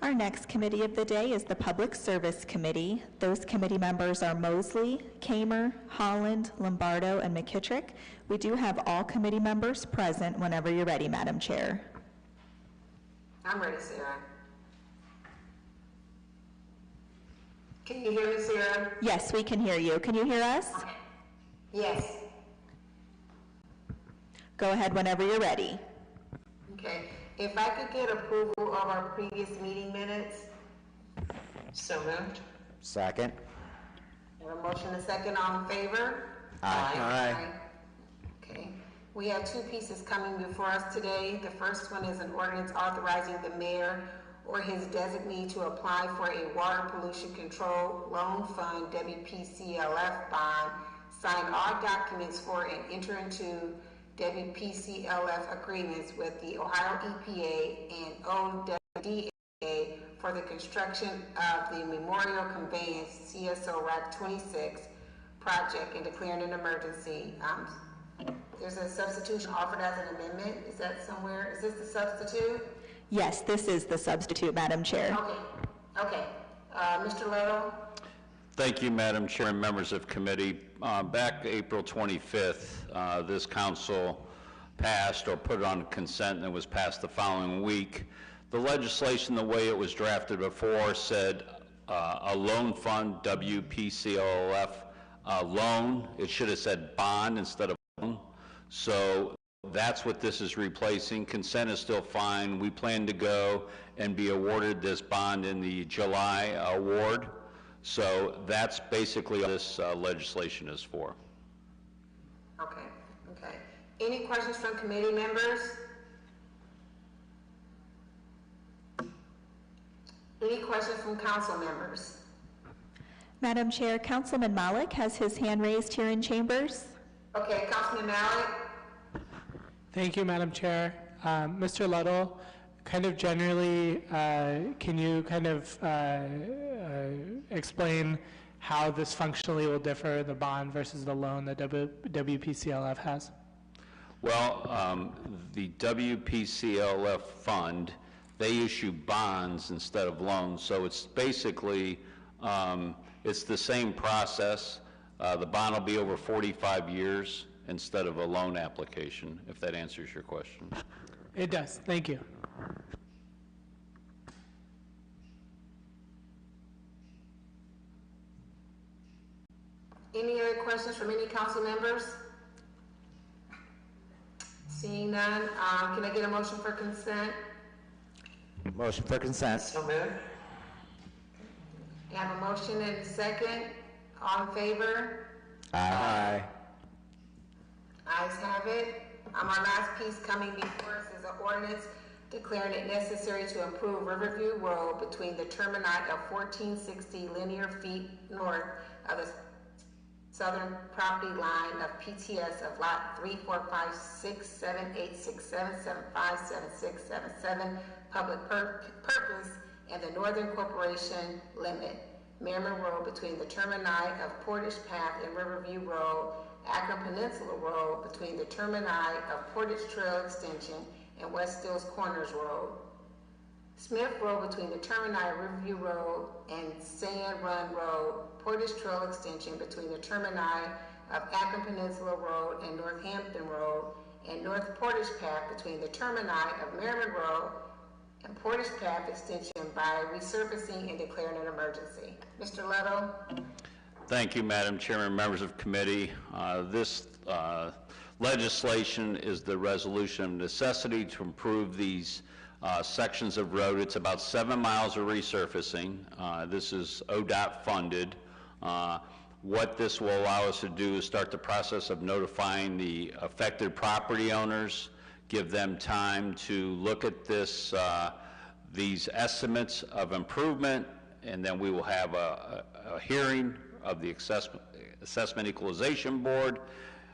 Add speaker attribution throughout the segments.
Speaker 1: Our next committee of the day is the Public Service Committee. Those committee members are Mosley, Kamer, Holland, Lombardo, and McKittrick. We do have all committee members present whenever you're ready, Madam Chair.
Speaker 2: I'm ready, Sarah. Can you hear me, Sarah?
Speaker 1: Yes, we can hear you. Can you hear us?
Speaker 2: Okay. Yes.
Speaker 1: Go ahead whenever you're ready.
Speaker 2: Okay. If I could get approval of our previous meeting minutes. So moved.
Speaker 3: Second.
Speaker 2: I have a motion and a second. All in favor?
Speaker 3: Aye. Aye.
Speaker 2: Okay. We have two pieces coming before us today. The first one is an ordinance authorizing the mayor or his designee to apply for a water pollution control loan fund WPCLF bond, sign all documents for and enter into WPCLF agreements with the Ohio EPA and OWDA for the construction of the Memorial Conveyance CSO RAC 26 project and declaring an emergency. There's a substitution offered as an amendment. Is that somewhere? Is this the substitute?
Speaker 1: Yes, this is the substitute, Madam Chair.
Speaker 2: Okay. Mr. Little?
Speaker 4: Thank you, Madam Chair and members of committee. Back April 25th, this council passed or put it on consent, and it was passed the following week. The legislation, the way it was drafted before, said a loan fund, WPCLF loan. It should have said bond instead of loan. So that's what this is replacing. Consent is still fine. We plan to go and be awarded this bond in the July award. So that's basically what this legislation is for.
Speaker 2: Okay. Any questions from committee members? Any questions from council members?
Speaker 1: Madam Chair, Councilman Malik has his hand raised here in chambers.
Speaker 2: Okay, Councilman Malik.
Speaker 5: Thank you, Madam Chair. Mr. Luddle, kind of generally, can you kind of explain how this functionally will differ, the bond versus the loan that WPCLF has?
Speaker 4: Well, the WPCLF fund, they issue bonds instead of loans, so it's basically, it's the same process. The bond will be over 45 years instead of a loan application, if that answers your question.
Speaker 5: It does. Thank you.
Speaker 2: Any other questions from any council members? Seeing none, can I get a motion for consent?
Speaker 3: Motion for consent.
Speaker 2: So moved. I have a motion and a second. All in favor?
Speaker 3: Aye.
Speaker 2: Ayes have it. Our last piece coming before us is an ordinance declaring it necessary to improve Riverview Road between the termini of 1460 linear feet north of the southern property line of PTS of lot 345678677757677 public purpose and the Northern Corporation limit Merriman Road between the termini of Portage Path and Riverview Road, Akron Peninsula Road between the termini of Portage Trail Extension and West Stills Corners Road, Smith Road between the termini of Riverview Road and Sand Run Road, Portage Trail Extension between the termini of Akron Peninsula Road and Northampton Road, and North Portage Path between the termini of Merriman Road and Portage Path Extension by resurfacing and declaring an emergency. Mr. Leto.
Speaker 4: Thank you, Madam Chairman, members of committee. This legislation is the resolution of necessity to improve these sections of road. It's about 7 miles of resurfacing. This is ODOT funded. What this will allow us to do is start the process of notifying the affected property owners, give them time to look at this, these estimates of improvement, and then we will have a hearing of the Assessment Equalization Board.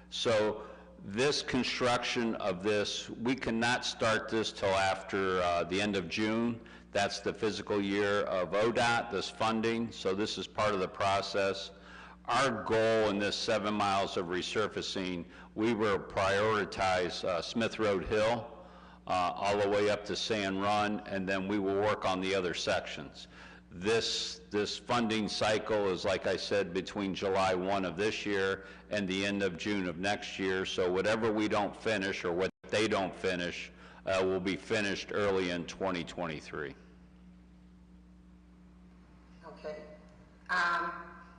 Speaker 4: So this construction of this, we cannot start this till after the end of June. That's the fiscal year of ODOT, this funding, so this is part of the process. Our goal in this 7 miles of resurfacing, we will prioritize Smith Road Hill. all the way up to Sand Run, and then we will work on the other sections. This funding cycle is, like I said, between July 1 of this year and the end of June of next year, so whatever we don't finish or what they don't finish will be finished early in 2023.
Speaker 2: Okay. I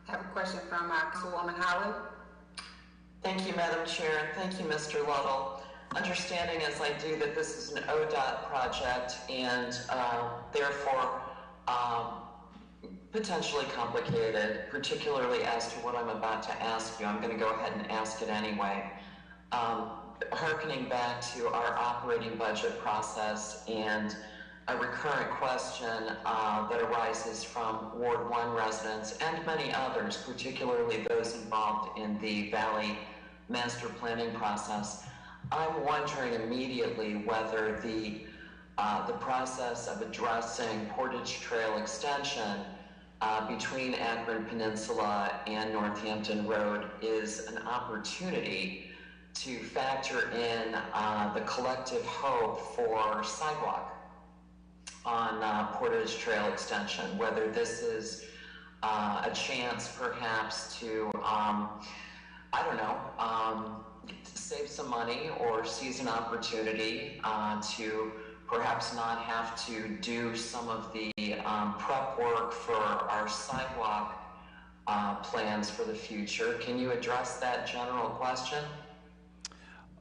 Speaker 2: have a question from Councilwoman Holland.
Speaker 6: Thank you, Madam Chair, and thank you, Mr. Ludell. Understanding as I do that this is an ODOT project and therefore potentially complicated, particularly as to what I'm about to ask you. I'm going to go ahead and ask it anyway. Harkening back to our operating budget process and a recurrent question that arises from Ward 1 residents and many others, particularly those involved in the Valley master planning process. I'm wondering immediately whether the process of addressing Portage Trail extension between Akron Peninsula and Northampton Road is an opportunity to factor in the collective hope for sidewalk on Portage Trail extension, whether this is a chance perhaps to, I don't know, save some money or seize an opportunity to perhaps not have to do some of the prep work for our sidewalk plans for the future. Can you address that general question?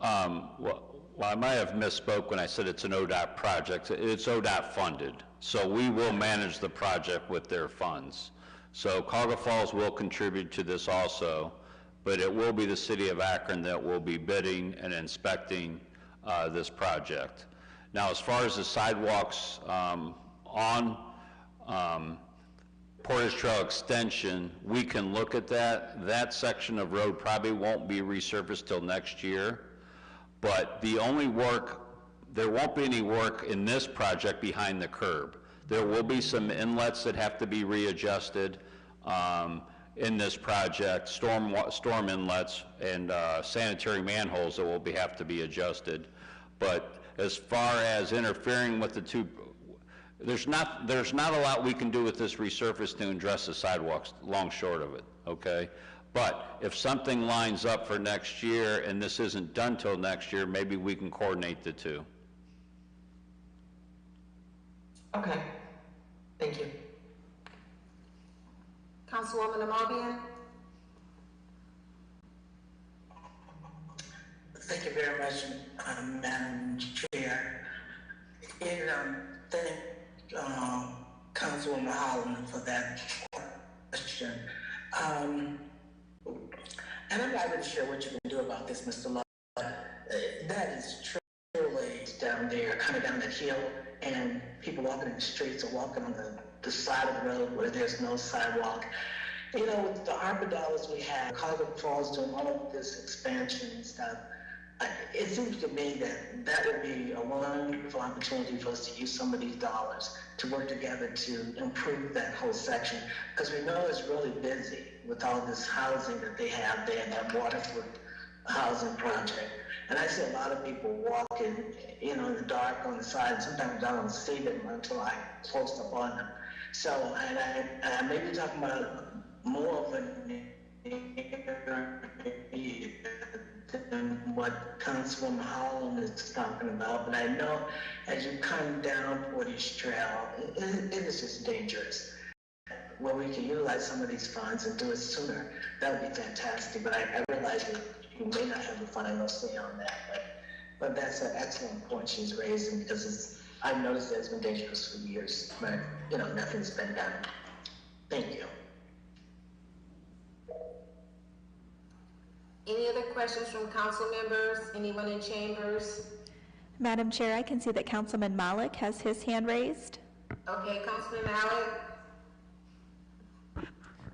Speaker 4: Well, I might have misspoke when I said it's an ODOT project. It's ODOT funded, so we will manage the project with their funds. So Cargo Falls will contribute to this also, but it will be the city of Akron that will be bidding and inspecting this project. Now, as far as the sidewalks on Portage Trail extension, we can look at that. That section of road probably won't be resurfaced till next year, but the only work, there won't be any work in this project behind the curb. There will be some inlets that have to be readjusted in this project, storm inlets and sanitary manholes that will have to be adjusted. But as far as interfering with the two, there's not a lot we can do with this resurface to address the sidewalks, long short of it, okay? But if something lines up for next year and this isn't done till next year, maybe we can coordinate the two.
Speaker 6: Okay, thank you.
Speaker 2: Councilwoman Amobian?
Speaker 7: Thank you very much, Madam Chair. And thank Councilwoman Holland for that question. And I'm not really sure what you can do about this, Mr. Love. That is truly down there, kind of down that hill, and people walking in the streets or walking on the side of the road where there's no sidewalk. You know, with the ARPA dollars we have, Cargo Falls doing all of this expansion and stuff, it seems to me that that would be a wonderful opportunity for us to use some of these dollars to work together to improve that whole section, because we know it's really busy with all this housing that they have there, that Waterford housing project. And I see a lot of people walking, you know, in the dark on the side. Sometimes I don't see them until I close up on them. So, and I may be talking about more of a than what Councilwoman Holland is talking about, but I know as you come down Portage Trail, it is just dangerous. Where we can utilize some of these funds and do it sooner, that would be fantastic. But I realize that you may not have the final say on that, but that's an excellent point she's raising, because I've noticed that it's been dangerous for years, but you know, nothing's been done. Thank you.
Speaker 2: Any other questions from council members? Anyone in chambers?
Speaker 1: Madam Chair, I can see that Councilman Malik has his hand raised.
Speaker 2: Okay, Councilman Malik.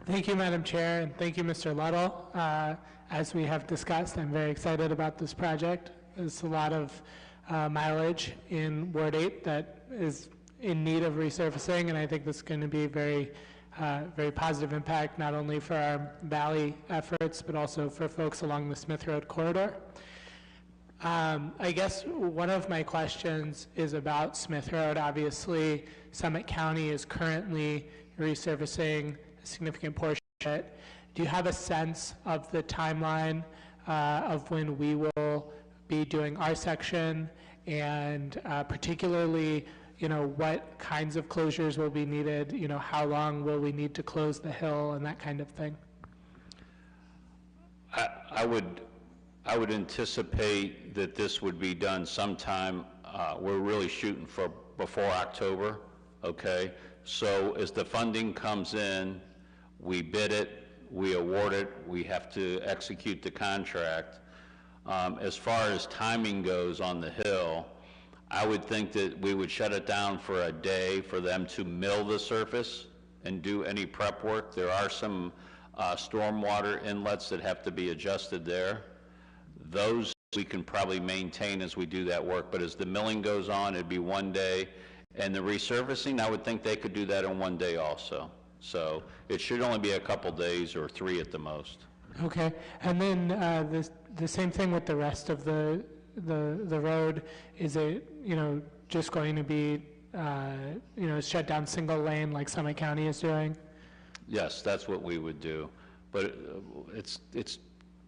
Speaker 5: Thank you, Madam Chair, and thank you, Mr. Ludell. As we have discussed, I'm very excited about this project. There's a lot of mileage in Ward 8 that is in need of resurfacing, and I think this is going to be very positive impact, not only for our Valley efforts, but also for folks along the Smith Road corridor. I guess one of my questions is about Smith Road. Obviously, Summit County is currently resurfacing a significant portion of it. Do you have a sense of the timeline of when we will be doing our section, and particularly, what kinds of closures will be needed? How long will we need to close the hill and that kind of thing?
Speaker 4: I would anticipate that this would be done sometime, we're really shooting for before October, okay? So as the funding comes in, we bid it, we award it, we have to execute the contract. As far as timing goes on the hill, I would think that we would shut it down for a day for them to mill the surface and do any prep work. There are some stormwater inlets that have to be adjusted there. Those we can probably maintain as we do that work, but as the milling goes on, it'd be one day. And the resurfacing, I would think they could do that in one day also. So it should only be a couple days or 3 at the most.
Speaker 5: Okay, and then the same thing with the rest of the road. Is it just going to be shut down single lane like Summit County is doing? Yes,
Speaker 4: that's what we would do, but it's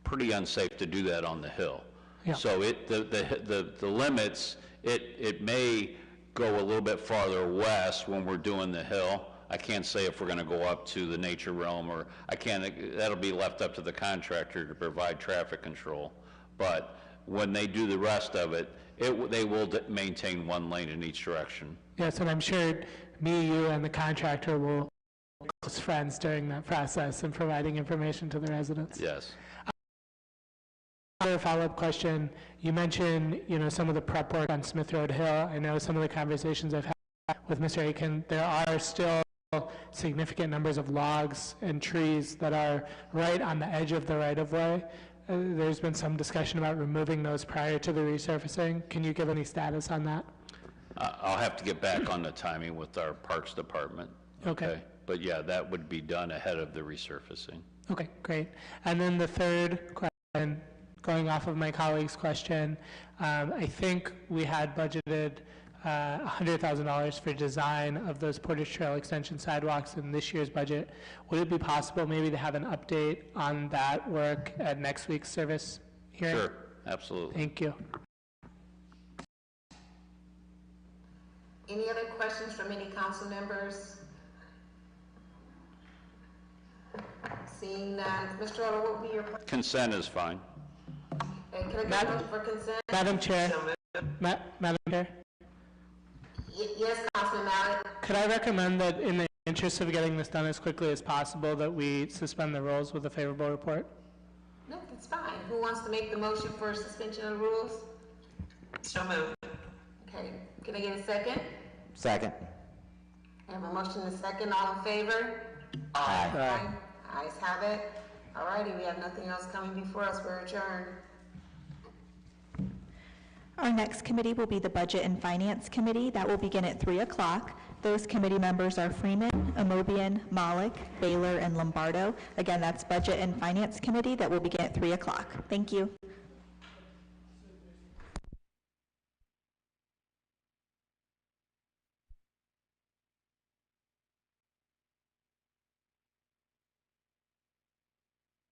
Speaker 4: pretty unsafe to do that on the hill.
Speaker 5: Yeah.
Speaker 4: So the limits, it may go a little bit farther west when we're doing the hill. I can't say if we're going to go up to the nature realm, or that'll be left up to the contractor to provide traffic control. But when they do the rest of it, they will maintain one lane in each direction.
Speaker 5: Yes, and I'm sure me, you, and the contractor will be close friends during that process and providing information to the residents.
Speaker 4: Yes.
Speaker 5: Another follow-up question. You mentioned, some of the prep work on Smith Road Hill. I know some of the conversations I've had with Mr. Aiken, there are still significant numbers of logs and trees that are right on the edge of the right-of-way. There's been some discussion about removing those prior to the resurfacing. Can you give any status on that?
Speaker 4: I'll have to get back on the timing with our Parks Department.
Speaker 5: Okay.
Speaker 4: But yeah, that would be done ahead of the resurfacing.
Speaker 5: Okay, great. And then the third question, going off of my colleague's question, I think we had budgeted $100,000 for design of those Portage Trail extension sidewalks in this year's budget. Would it be possible maybe to have an update on that work at next week's service hearing?
Speaker 4: Sure, absolutely.
Speaker 5: Thank you.
Speaker 2: Any other questions from any council members? Seeing none. Mr. Otter, what would be your question?
Speaker 4: Consent is fine.
Speaker 2: And can I get a motion for consent?
Speaker 5: Madam Chair. Madam Chair.
Speaker 2: Yes, Councilman Mallett.
Speaker 5: Could I recommend that in the interest of getting this done as quickly as possible, that we suspend the rules with a favorable report?
Speaker 2: No, that's fine. Who wants to make the motion for suspension of the rules?
Speaker 6: So moved.
Speaker 2: Okay, can I get a second?
Speaker 3: Second.
Speaker 2: I have a motion and a second. All in favor?
Speaker 3: Aye.
Speaker 2: Aye. Ayes have it. All righty, we have nothing else coming before us. We're adjourned.
Speaker 1: Our next committee will be the Budget and Finance Committee. That will begin at 3 o'clock. Those committee members are Freeman, Amobian, Malik, Baylor, and Lombardo. Again, that's Budget and Finance Committee. That will begin at 3 o'clock. Thank you.